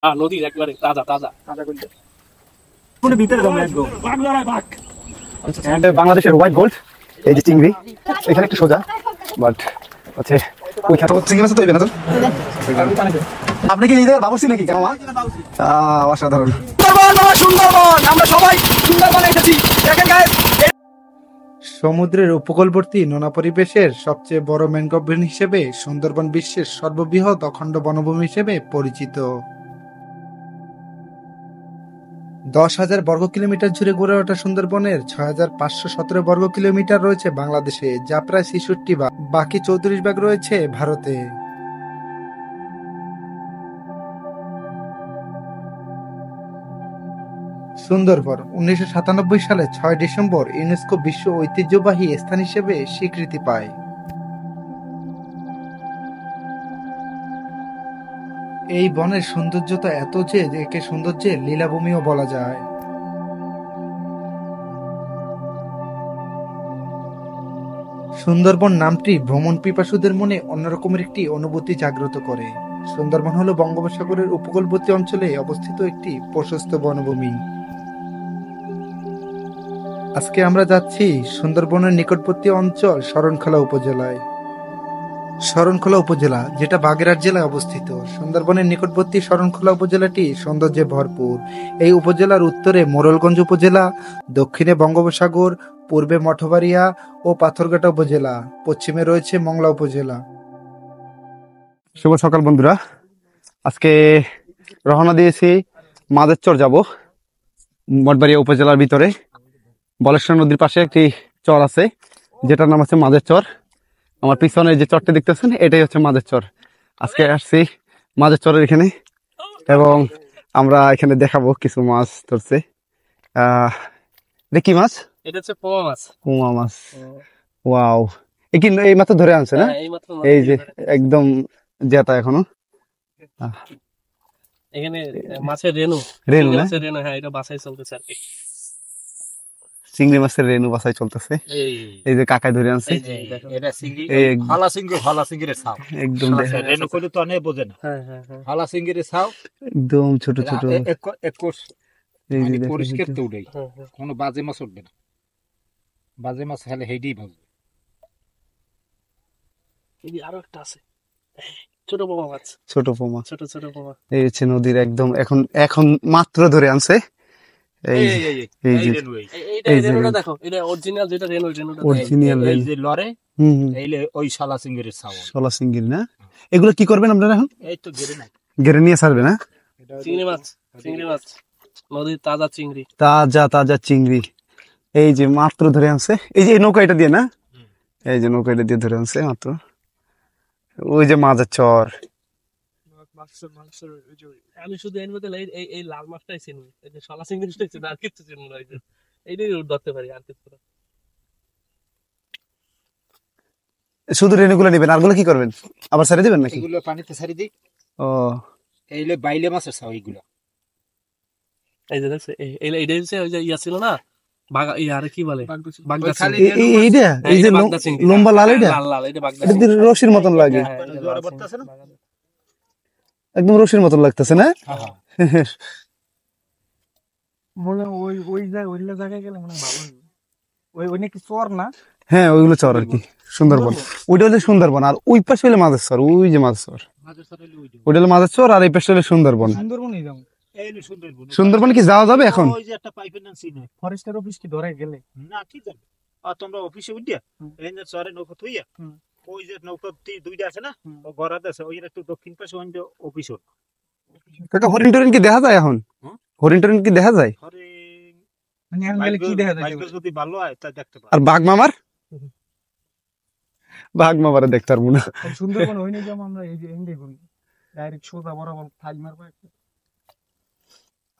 নদীর একবারে তাজা তাজা তাজা করলে বাংলাদেশের হোয়াইট গোল্ড এই যে চিংড়ি এখানে একটু সোজা বাট হচ্ছে ওই খাতা চিংড়ি মাছ তৈরি না তো আপনি কি নিজের বাবুসি নাকি কেমন অসাধারণ সুন্দরবন আমরা সবাই সুন্দরবনে এসেছি দেখেন গাইস সমুদ্রের উপকূলবর্তী নোনা পরিবেশের সবচেয়ে বড় ম্যানগ্রোভ বন হিসেবে সুন্দরবন বিশ্বের সর্ববৃহৎ অখণ্ড বনভূমি হিসেবে পরিচিত। 10,000 বর্গ কিলোমিটার জুড়ে গড়ে ওঠা সুন্দরবনের 6,517 বর্গ কিলোমিটার রয়েছে বাংলাদেশে, যা প্রায় 66 ভাগ, বাকি 34 ভাগ রয়েছে ভারতে। সুন্দরবন 1997 সালে 6 ডিসেম্বর ইউনেস্কো বিশ্ব ঐতিহ্যবাহী স্থান হিসেবে স্বীকৃতি পায়। এই বনের সৌন্দর্যতা এত যে একে সৌন্দর্যের লীলাভূমিও বলা যায়। সুন্দরবন নামটি ভ্রমণ পিপাসুদের মনে অন্যরকমের একটি অনুভূতি জাগ্রত করে। সুন্দরবন হল বঙ্গোপসাগরের উপকূলবর্তী অঞ্চলে অবস্থিত একটি প্রশস্ত বনভূমি। আজকে আমরা যাচ্ছি সুন্দরবনের নিকটবর্তী অঞ্চল শরণখোলা উপজেলায়। শরণখোলা উপজেলা, যেটা বাগেরহাট জেলায় অবস্থিত। সুন্দরবনের নিকটবর্তী শরণখোলা উপজেলাটি সৌন্দর্যে ভরপুর। এই উপজেলার উত্তরে মোড়লগঞ্জ উপজেলা, দক্ষিণে বঙ্গোপসাগর, পূর্বে মঠবাড়িয়া ও পাথরঘাটা উপজেলা, পশ্চিমে রয়েছে মংলা উপজেলা। শুভ সকাল বন্ধুরা, আজকে রওনা দিয়েছি মাদেরচর যাব। মঠবাড়িয়া উপজেলার ভিতরে বলেশ্বর নদীর পাশে একটি চর আছে যেটার নাম হচ্ছে মাদেরচর। আমার পিছনে যে চরটি দেখতেছেন এটাই হচ্ছে মাদেরচর। আজকে আসছি মাদেরচরের এখানে এবং আমরা এখানে দেখাবো কিছু মাছ ধরছে। এটা কি মাছ? এটা হচ্ছে পোয়া মাছ। পোয়া মাছ, ওয়াও। এই মাত্র ধরে আনছে না? এই যে একদম জেতা এখনো। এখানে মাছের রেনু রেনু না? মাছের রেনু, হ্যাঁ, এটা বাছাই চলতেছে আর কি। চিংড়ি মাছের রেনু বাছাই চলতেছে। এই যে কাকায় ধরে আনছে, এটা চিংড়ি, হালা চিংড়ি, হালা চিংড়ির ছাও একদম রেনু কইলে তো অনেক বোঝে না। হ্যাঁ হ্যাঁ হ্যাঁ, হালা চিংড়ির ছাও একদম ছোট ছোট। এক কোষ এই যে মানে দেখো, পরিষ্কার তো উঠেই, হ্যাঁ, হ্যাঁ। কোনো বাজে মাছ উঠবে না। বাজে মাছ খেলে হেডেই ভাজবে। এই যে আরো একটা আছে, ছোট পোয়া মাছ, ছোট পোমা। ছোট ছোট পোয়া। এই হচ্ছে নদীর একদম এখন এখন মাত্র ধরে আনছে। এই যে এই যে এইটা এই যে রেনুটা দেখো, এটা অরিজিনাল যেটা রেনুটা অরিজিনাল এই রেনু। যে লরে হুম, এইলে ওই শালা চিংড়ির ছাও। শলা চিংড়ি না? এগুলো কি করবেন আপনারা এখন? এই তো গেরে না, ঘেরে নিয়ে ছাড়বে না? চিংড়ি মাছ, চিংড়ি মাছ, নদীর তাজা চিংড়ি। তাজা তাজা চিংড়ি। এই যে মাত্র ধরে আনছে, এই যে এই নৌকাটা দিয়ে না? এই যে নৌকাটা দিয়ে ধরে আনছে মাত্র। ওই যে মাছের চর। আমি শুধু এর মধ্যে এই লাল মাছটাই চিনি, এই যে শলা চিংড়িটাই চিনি, আর কিছু চিনি না। এইটাই ধরতে পারি, আর কিছু না। শুধু রেনুগুলো নেবেন, আরগুলো কি করবেন? আবার ছেড়ে দিবেন নাকি? এগুলো পানিতে ছাড়ি দিই। ও, এইলে বাইলে মাছের ছাও এইগুলো। এই যে দেখছে, এইটা হচ্ছে ওই যে ইয়া ছিল না, বাগা ইয়া, আর কি বলে, বাগদা খালি চিংড়ি। এইটা এই যে বাগদা চিংড়ি, লম্বা লাল, এটা লাল লাল, এটা বাগদা এটা চিংড়ি। দিয়ে রশির মতন লাগে, হ্যাঁ, এটা জোরে লাল পড়তেছে না? চিংড়ি। একদম রশির মতন লাগতেছে না? হ্যাঁ মনে ওই ওই জায়গায় গেলে মনে হয় ভালো হবে। ওই নাকি চর না? হ্যাঁ, ওইগুলো চর আর কি, সুন্দরবন। ওইটা হচ্ছে সুন্দরবন, আর ওই পাশে হলে মাছের চর, ওই যে মাছের চর, মাছের ছাড়া হইলে ওইটা। ওইটা হলো মাছের চর, আর এই পাশে হলে সুন্দরবন। সুন্দরবনই যাবো। এইলে সুন্দরবন। সুন্দরবন কি যাওয়া যাবে এখন? ওই যে একটা পাইপের নাম চিনে। ফরেস্টের অফিস কি ধরে গেলে? না কি জানি। আর তোমরা অফিসে উঠিয়া এই যে চরে নৌকা থইয়া হুম। ওই যে নৌকা দুইটা আছে না, হুম। ও গড়াতে আছে, ওই একটু দক্ষিণ পাশে ওই যে অফিস। কাকা, হরিণ টরিণ কি দেখা যায় এখন? হুম? হরিণ টরিণ কি দেখা যায়? ঘরে মানে এখন গেলে কি দেখা যায়? বাইক যদি ভালো হয় তা দেখতে পারো। আর বাঘ মামার? বাঘ মামারে দেখতে পারবো না। সুন্দরবন হই না, যেমন আমরা এই যে এন্ডে করি ডাইরেক্ট সোজা বরাবর ফাইল মারবো একটা।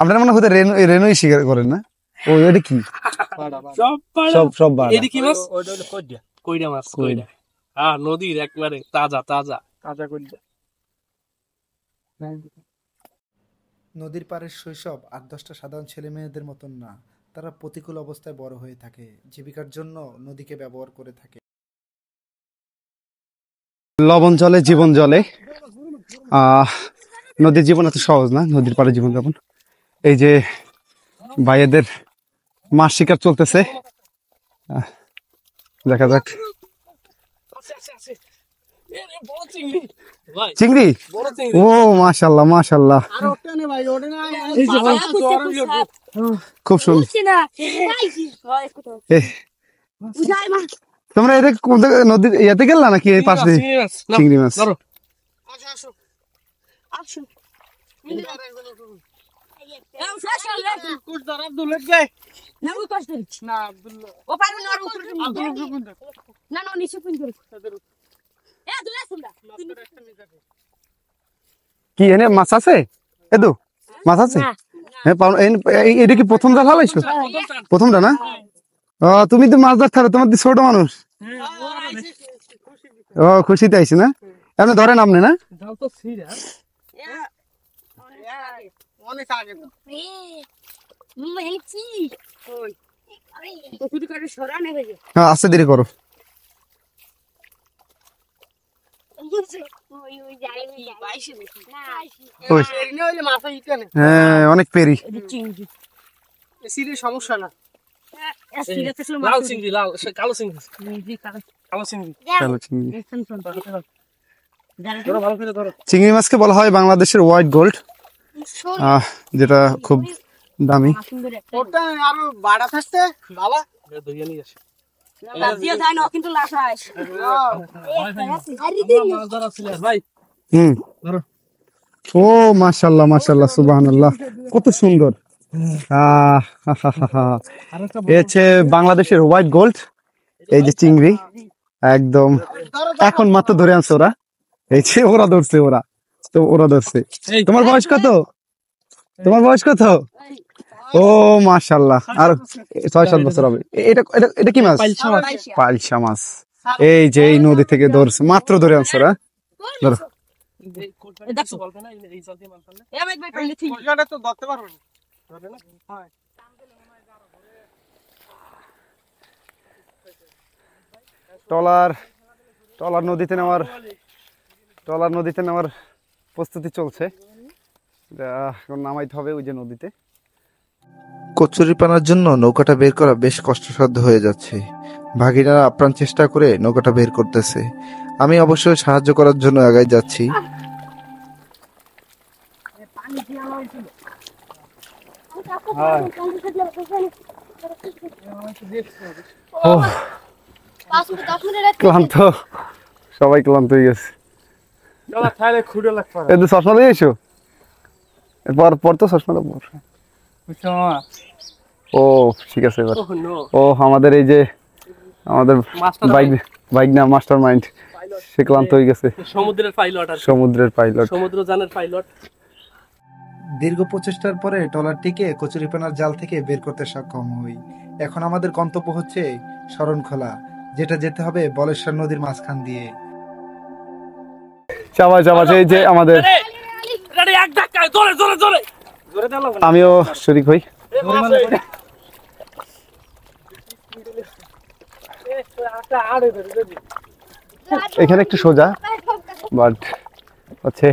আপনারা মনে হয় রেনু, এই রেনুই শিকার করেন না? ও, এটা কি? সব সব বাড়া। এটা কি মাছ? ওইটা হলো কইডিয়া। কইরা মাছ, কইরা। কইরা। নদীর একবারে তাজা তাজা। তাজা কইরা। নদীর পাড়ের শৈশব 8-10টা সাধারণ ছেলে মেয়েদের মতন না, তারা প্রতিকূল অবস্থায় বড় হয়ে থাকে, জীবিকার জন্য নদীকে ব্যবহার করে থাকে। লবণ জলে জীবন জলে। নদীর জীবন এত সহজ না, নদীর পাড়ে জীবন যাপন। এই যে ভাইয়েদের মাছ শিকার চলতেছে, দেখা যাক। ভাই চিংড়ি, বড় চিংড়ি। ও মাশাল্লাহ মাশাল্লাহ, এই যে ভাই, খুব সুন্দর। এ, তোমরা এটা কোন জায়গায় নদীর ইয়াতে গেলা নাকি এই পাশ দিয়ে? চিংড়ি মাছ, নাও, চিংড়ি মাছ। ধরো। কি এনে মাছ আছে? এদু মাছ আছে? হ্যাঁ, এটা কি প্রথম জাল হালাইছো? প্রথমটা না? তুমি তো মাছ ধরতে হবে, তোমার তো ছোট মানুষ। ও খুশিতে আইসি না? এমনি ধরেন আপনি না? জাল তো ছিঁড়া। হ্যাঁ, আস্তে ধীরে করো। ওই, হ্যাঁ অনেক পেরি। সমস্যা না। লাল চিংড়ি, লাল কালো চিংড়ি, কালো চিংড়ি। চলো, চিংড়ি। ধরো, ভালো করে ধরো। চিংড়ি মাছকে বলা হয় বাংলাদেশের হোয়াইট গোল্ড, যেটা খুব দামি। ওটা আরো বাড়া থাকতে বাবা ধরিয়ে নিয়ে আসে। মাছ ধরা ছিল ভাই। হুম, ধরো। ও মাশাল্লাহ মাশাল্লাহ, সুবহানাল্লাহ, কত সুন্দর। এ হচ্ছে বাংলাদেশের হোয়াইট গোল্ড, এই যে চিংড়ি, একদম এখন মাত্র ধরে আনছে ওরা। এই যে ওরা ধরছে, ওরা ধরছে। তোমার বয়স কত? তোমার বয়স কত? ও মাশাল্লাহ, আর 6-7 বছর হবে। এটা এটা এটা কি মাছ? পালসা মাছ। এই যে এই নদী থেকে ধরছে, মাত্র ধরে আনছে ওরা। ধরো। তো ধরতে পারবো না। ট্রলার নদীতে নেওয়ার প্রস্তুতি চলছে। এখন নামাইতে হবে ওই যে নদীতে। কচুরিপানার জন্য নৌকাটা বের করা বেশ কষ্টসাধ্য হয়ে যাচ্ছে। ভাগিনারা আপ্রাণ চেষ্টা করে নৌকাটা বের করতেছে। আমি অবশ্যই সাহায্য করার জন্য আগাই যাচ্ছি। ক্লান্ত, সবাই ক্লান্ত হয়ে গেছে। এই চশমা দিয়ে এসো, পর তো চশমাটা পর। ও ঠিক আছে এবার। ও আমাদের এই যে আমাদের বাইক না মাস্টার মাইন্ড, সে ক্লান্ত হয়ে গেছে। সমুদ্রের পাইলট, সমুদ্রযানের পাইলট। দীর্ঘ প্রচেষ্টার পরে ট্রলারটিকে কচুরিপানার জাল থেকে বের করতে সক্ষম হই। এখন আমাদের গন্তব্য হচ্ছে শরণখোলা, যেটা যেতে হবে বলেশ্বর নদীর মাঝখান দিয়ে। এই যে আমাদের, আমিও শরীক হই। এখানে একটু সোজা, বাট হচ্ছে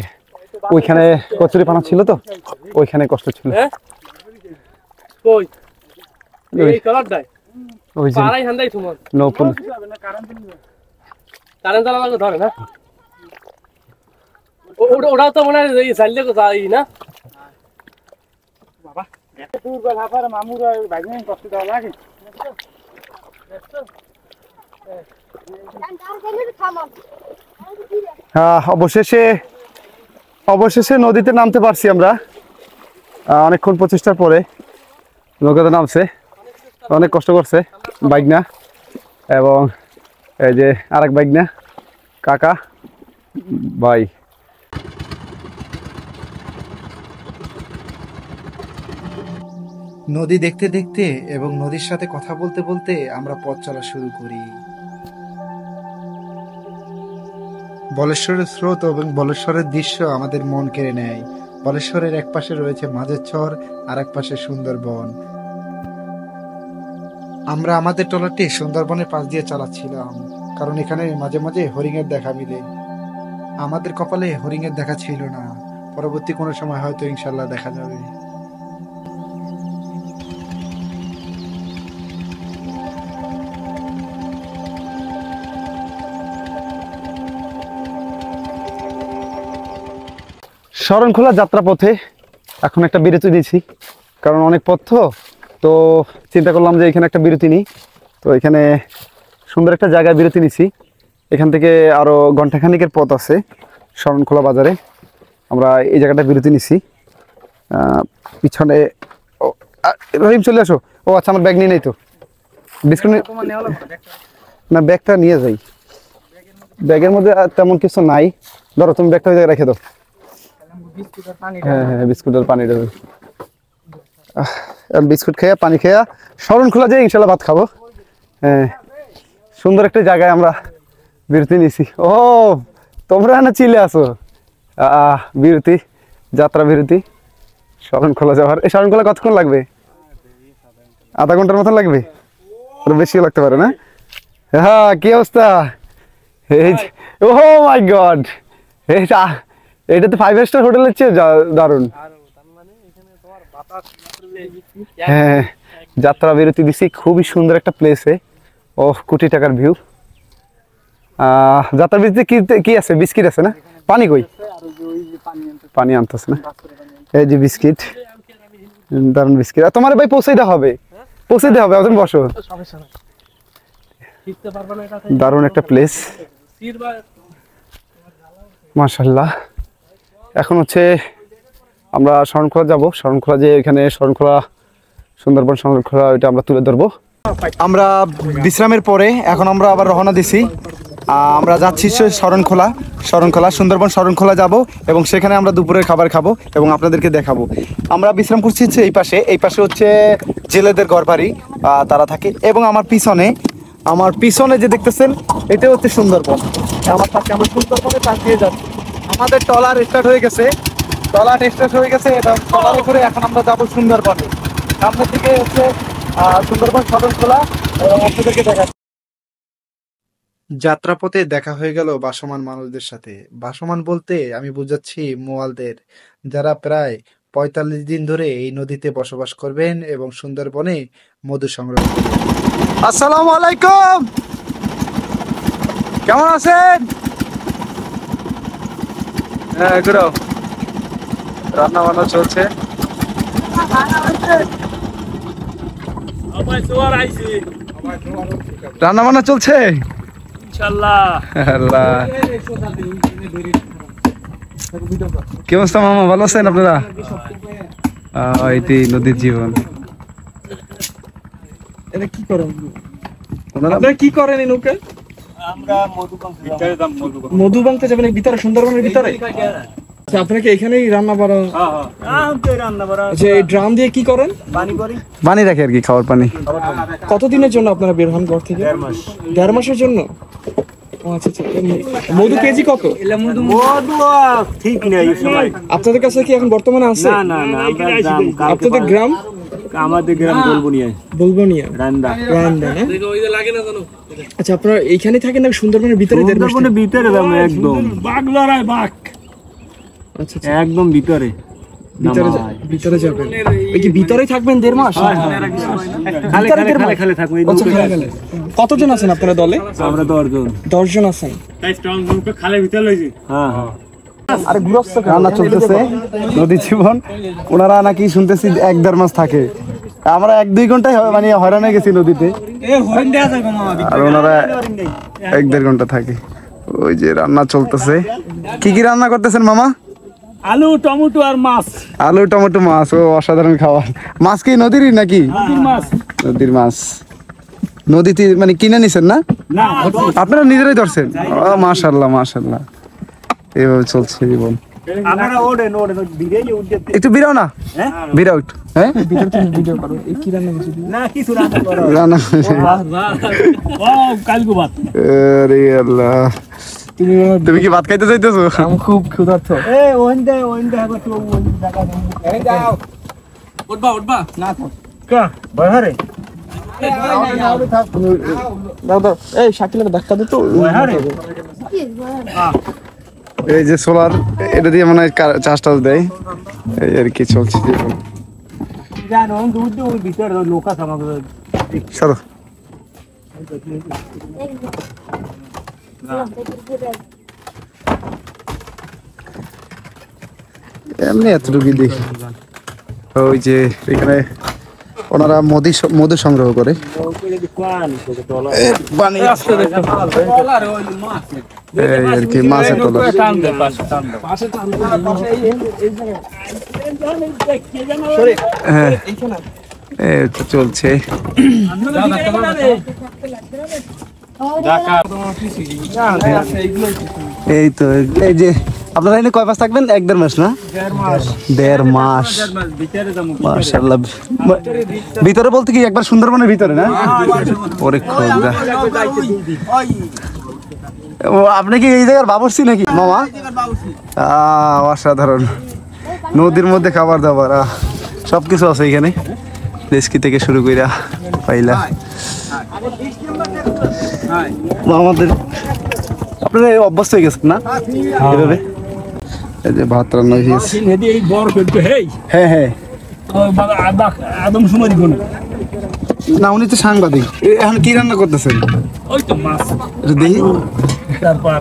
ওইখানে কচুরিপানা ছিল তো, ওইখানে কষ্ট ছিল। ওই যে নৌপন কারেন্ট জ্বালা লাগবে, ধরে না? ওটাও তো মনে হয় চাইলে যাই না। অবশেষে নদীতে নামতে পারছি আমরা, অনেকক্ষণ প্রচেষ্টার পরে নৌকাতে নামছে। অনেক কষ্ট করছে বাইকনা, এবং এই যে আরেক বাইকনা কাকা ভাই। নদী দেখতে দেখতে এবং নদীর সাথে কথা বলতে বলতে আমরা পথ চলা শুরু করি। বলেশ্বরের স্রোত এবং বলেশ্বরের দৃশ্য আমাদের মন কেড়ে নেয়। বলেশ্বরের এক পাশে রয়েছে মাঝের চর, আর এক পাশে সুন্দরবন। আমরা আমাদের ট্রলারটি সুন্দরবনের পাশ দিয়ে চালাচ্ছিলাম, কারণ এখানে মাঝে মাঝে হরিণের দেখা মিলে। আমাদের কপালে হরিণের দেখা ছিল না, পরবর্তী কোনো সময় হয়তো ইনশাল্লাহ দেখা যাবে। শরণখোলা যাত্রাপথে এখন একটা বিরতি দিয়েছি, কারণ অনেক পথ তো চিন্তা করলাম যে এখানে একটা বিরতি নিই। তো এখানে সুন্দর একটা জায়গায় বিরতি নিছি। এখান থেকে আরও ঘন্টাখানিকের পথ আছে শরণখোলা বাজারে। আমরা এই জায়গাটা বিরতি নিছি। পিছনে রহিম চলে আসো। ও আচ্ছা, আমার ব্যাগ নিয়ে নেই তো, বিস্কুট না, ব্যাগটা নিয়ে যাই। ব্যাগের মধ্যে তেমন কিছু নাই, ধরো তুমি ব্যাগটা ওই জায়গায় রেখে দাও। হ্যাঁ হ্যাঁ, বিস্কুট আর পানি দেবে। বিস্কুট খেয়ে পানি খেয়ে শরণখোলা যেয়ে ইনশাল্লাহ ভাত খাবো। হ্যাঁ, সুন্দর একটা জায়গায় আমরা বিরতি নিছি। ও তোমরা না চিলে আসো। বিরতি, যাত্রা বিরতি শরণখোলা যাওয়ার। এই শরণখোলা কতক্ষণ লাগবে? আধা ঘন্টার মতন লাগবে, আরো বেশিও লাগতে পারে না? হ্যাঁ, কি অবস্থা? ও মাই গড, এটা তো 5 স্টার হোটেলের চেয়ে দারুণ। হ্যাঁ, যাত্রা বিরতি দিছি খুবই সুন্দর একটা প্লেসে। ও কোটি টাকার ভিউ। যাত্রা বিরতিতে কি আছে? বিস্কিট আছে না? পানি কই? পানি আনতেছে না? এই যে বিস্কিট, দারুণ বিস্কিট। আর তোমার ভাই পৌঁছে দেওয়া হবে, পৌঁছে দেওয়া হবে। তুমি বসো। দারুণ একটা প্লেস, মাশাআল্লাহ। এখন হচ্ছে আমরা শরণখোলা যাব। শরণখোলা যে এখানে শরণখোলা, সুন্দরবন শরণখোলা, ওইটা আমরা তুলে ধরবো। আমরা বিশ্রামের পরে এখন আমরা আবার রওনা দিছি। আমরা যাচ্ছি শরণখোলা সুন্দরবন শরণখোলা যাব এবং সেখানে আমরা দুপুরের খাবার খাবো এবং আপনাদেরকে দেখাবো। আমরা বিশ্রাম করছি হচ্ছে এই পাশে হচ্ছে জেলেদের ঘরবাড়ি, তারা থাকে। এবং আমার পিছনে যে দেখতেছেন এটা হচ্ছে সুন্দরবন। আমার সাথে আমরা সুন্দরবনে তাকিয়ে যাচ্ছি। আমাদের ট্রলার স্টার্ট হয়ে গেছে, এবং ট্রলারে করে এখন আমরা যাবো সুন্দরবনে। সামনের দিকে হচ্ছে সুন্দরবন শরণখোলা, এবং আপনাদেরকে দেখাচ্ছি। যাত্রাপথে দেখা হয়ে গেল ভাসমান মানুষদের সাথে। ভাসমান বলতে আমি বুঝাচ্ছি মোয়ালদের, যারা প্রায় 45 দিন ধরে এই নদীতে বসবাস করবেন এবং সুন্দরবনে মধু সংগ্রহ করবেন। আসসালামু আলাইকুম, কেমন আছেন? হ্যাঁ, ঘুরাও। রান্না বান্না চলছে। রান্না বান্না চলছে ইনশাআল্লাহ। কি অবস্থা মামা, ভালো আছেন আপনারা? এটি নদীর জীবন। কি করেন আপনারা? কি করেন এই নৌকায়? মধু বাংতে যাবেন এই ভিতরে, সুন্দরবনের ভিতরে? আচ্ছা, আপনাকে এখানেই রান্না বাড়া? আচ্ছা, এই ড্রাম দিয়ে কি করেন? পানি রাখে আর কি, খাওয়ার পানি। কতদিনের জন্য আপনারা বের হন ঘর থেকে? 1.5 মাসের জন্য? আচ্ছা আচ্ছা। মধু কেজি কত? ঠিক নেই আপনাদের কাছে কি এখন বর্তমানে আছে? না, আপনাদের গ্রাম? আমাদের গ্রাম বলবনিয়া রান্দা না? আচ্ছা, আপনারা এইখানে থাকেন না সুন্দরবনের ভিতরে? সুন্দরবনের ভিতরে একদম বাঘ লড়াই, বাঘ। আচ্ছা, একদম ভিতরে যাবেন। এই কি ভিতরেই থাকবেন 1.5 মাস? খালি থাকবো। কতজন আছেন আপনারা দলে? আমরা 10 জন আছেন। আরে রান্না চলতেছে, নদী জীবন। ওনারা নাকি শুনতেছি 1-1.5 মাস থাকে। আমরা 1-2 ঘন্টায় মানে হয়রান হয়ে গেছি নদীতে, আর ওনারা 1-1.5 ঘন্টা থাকে। ওই যে রান্না চলতেছে। কি রান্না করতেছেন মামা? আলু, টমেটো আর মাছ। আলু, টমেটো, মাছ। ও অসাধারণ খাবার। মাছ কি নদীরই নাকি? নদীর মাছ। নদীতে মানে কিনে নিছেন না? আপনারা নিজেরাই ধরছেন? মাশাআল্লাহ মাশাআল্লাহ। এইভাবে চলছে জীবন। একটু বিরাও না, বিরাও একটু। হ্যাঁ, আরে আল্লাহ, তুমি কি ভাত খাইতে চাইতেছো? আমি খুব ক্ষুধার্ত। উঠবা না এই শাকিলের ধাক্কা দিত। এই যে সোলার, এটা দিয়ে মনে হয় চার্জ টার্জ দেয়, এই আর কি চলছে। সরো এমনি এতটুকু দেখি। ওই যে এখানে ওনারা মধু সংগ্রহ করে পানি, আর কি মাছের টলার। হ্যাঁ এই তো চলছে। এই তো এই যে আপনারা এখানে কয় মাস থাকবেন? 1-1.5 মাস না? 1.5 মাস। মাশাআল্লাহ। ভিতরে বলতে কি একবার সুন্দরবনের ভিতরে না? ওরে খোদা, ও আপনি কি এই জায়গার বাবুর্চি নাকি মামা? অসাধারণ, নদীর মধ্যে খাবার দাবার সবকিছু আছে এখানে, রেস্কি থেকে শুরু কইরা পাইলা আমাদের। আপনারা অভ্যস্ত হয়ে গেছেন না এভাবে? এই যে ভাত রান্না হয়েছে। হ্যাঁ হ্যাঁ না, উনি তো সাংবাদিক। এখন কি রান্না করতেছেন? ওই তো মাছ, এটা দেখি। তারপর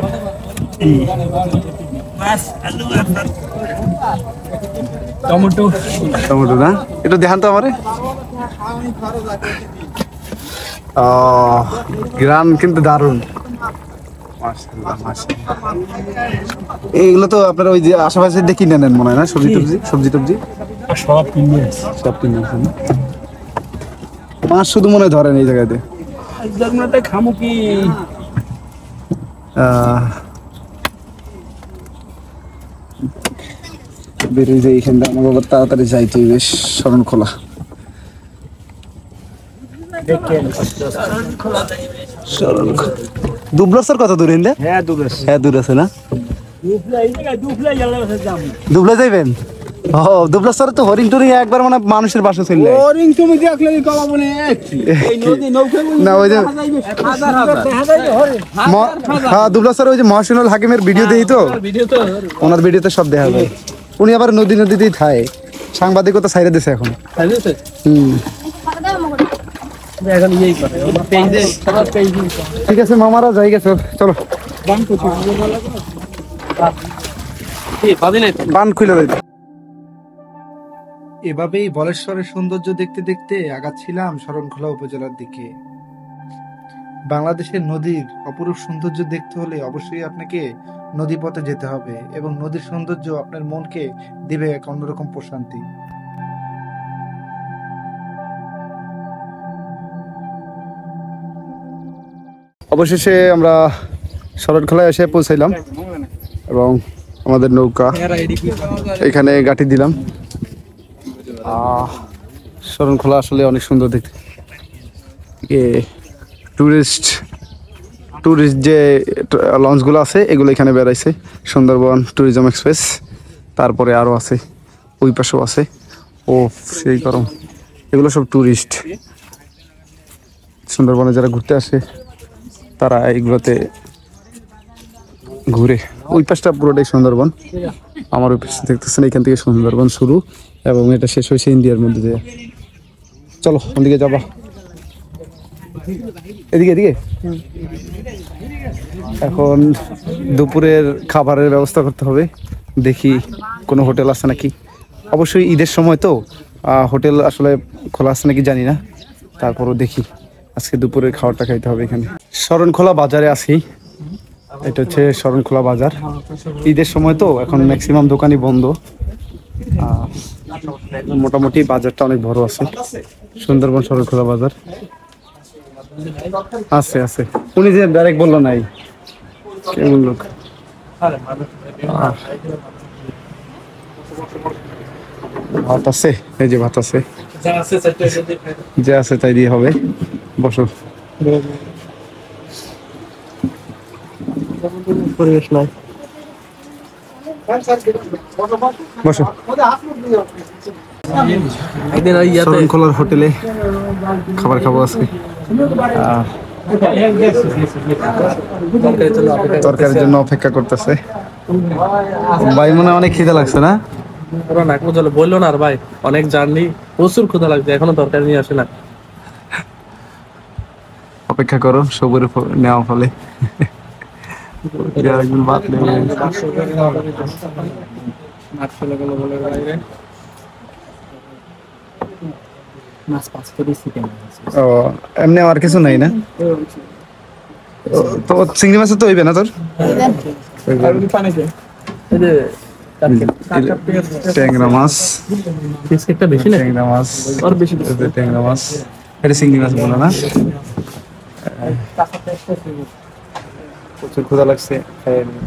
মাছ, আলু, টমেটো। টমেটো না, এটা দেখান তো আমারে। গ্রাম কিন্তু দারুণ। এইগুলো তো আপনারা ওই যে আশেপাশে দেখি নেন মনে হয় না? সবজি টবজি সব কিনে সব কিনে মাছ শুধু মনে ধরেন এই জায়গাতে। খামু কি বেরিয়ে যায় এখান থেকে। আমার বাবার তাড়াতাড়ি যাইতে বেশ শরণখোলা। দুবলার কত দূর? হ্যাঁ দূর হ্যাঁ দূর আছে না? দুবলা যাইবেন? ও দুবলার তো হরিণ টরিং একবার মানে মানুষের বাসা চলে যায়। হরিণ তুমি দেখলে কলাবনে এই নদী নৌকা না ওই যে হ্যাঁ দুবলার ওই যে মহসিনুল হাকিমের ভিডিও দেই তো, ওনার ভিডিওতে সব দেখা যায়। উনি আবার নদীতেই থাকে, সাংবাদিকতা ছাইড়ে দিছে এখন। ঠিক আছে মামারা যাই গেছে, চলো বান খুলে দেয়। এভাবেই বলেশ্বরের সৌন্দর্য দেখতে দেখতে আগাচ্ছিলাম শরণখোলা উপজেলার দিকে। বাংলাদেশের নদীর অপরূপ সৌন্দর্য দেখতে হলে অবশ্যই আপনাকে নদীপথে যেতে হবে, এবং নদীর সৌন্দর্য আপনার মনকে দিবে এক অন্যরকম প্রশান্তি। অবশেষে আমরা শরণখোলায় এসে পৌঁছাইলাম এবং আমাদের নৌকা এখানে গাঁটি দিলাম। শরণখোলা আসলে অনেক সুন্দর দেখতে। টুরিস্ট যে লঞ্চগুলো আছে এগুলো এখানে বেড়াইছে, সুন্দরবন ট্যুরিজম এক্সপ্রেস, তারপরে আরও আছে, ওই পাশেও আছে। ও সেই গরম, এগুলো সব টুরিস্ট। সুন্দরবনে যারা ঘুরতে আসে তারা এইগুলোতে ঘুরে। ওই পাশটা পুরোটাই সুন্দরবন, আমার ওই পাশে দেখতেছেন এখান থেকে সুন্দরবন শুরু এবং এটা শেষ হয়েছে ইন্ডিয়ার মধ্যে দিয়ে। চলো ওদিকে যাবা, এদিকে এদিকে। এখন দুপুরের খাবারের ব্যবস্থা করতে হবে, দেখি কোনো হোটেল আছে নাকি। অবশ্যই ঈদের সময় তো হোটেল আসলে খোলা আছে নাকি জানি না, তারপরও দেখি আজকে দুপুরের খাবারটা খাইতে হবে। এখানে শরণখোলা বাজারে আছি, এটা হচ্ছে শরণখোলা বাজার। ঈদের সময় তো এখন ম্যাক্সিমাম দোকানই বন্ধ, মোটামুটি বাজারটা অনেক বড় আছে। সুন্দরবন শরণখোলা বাজার আছে আছে। উনি যে ডাইরেক্ট বললো নাই, কেমন লোক। ভাত আছে, এই যে ভাত আছে, যে আছে তাই দিয়ে হবে। বসো, পরিবেশ নাই, বসো। শরণখোলার হোটেলে খাবার খাবো আজকে। তরকারির জন্য অপেক্ষা করতেছে। ভাই মনে হয় অনেক খিদে লাগছে না? পুরো নাক মুজলে বললো না আর ভাই, অনেক জার্নি, প্রচুর ক্ষুধা লাগছে, এখনো তরকারি নিয়ে আসে না। অপেক্ষা করো সবুর নেওয়া ফলে। একজন ভাত নেবে। ও এমনি আর কিছু নাই না? তো চিংড়ি মাছ তো হইবে না তোর? এই যে ট্যাংরা মাছ, বিস্কিটটা বেশি না, ট্যাংরা মাছ, আর বেশি ট্যাংরা মাছ, এটা চিংড়ি মাছ বলে না? প্রচুর ক্ষুধা লাগছে, খাইয়ে নিই।